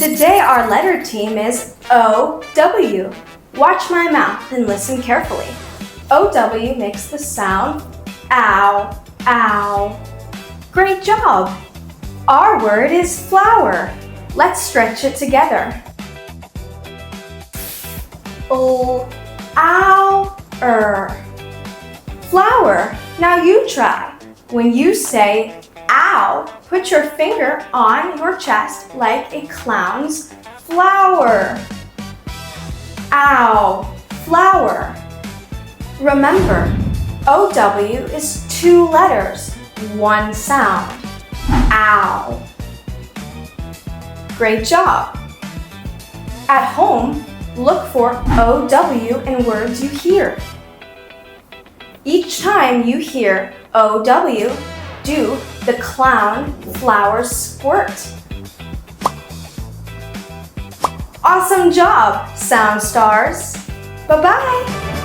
Today our letter team is O-W. Watch my mouth and listen carefully. O-W makes the sound ow, ow. Great job! Our word is flower. Let's stretch it together. O-ow-er. Flower. Now you try. When you say ow, put your finger on your chest like a clown's flower. Ow, flower. Remember, O-W is 2 letters, 1 sound. Ow. Great job. At home, look for O-W in words you hear. Each time you hear O-W, do the clown flower squirt. Awesome job, Sound Stars! Bye-bye!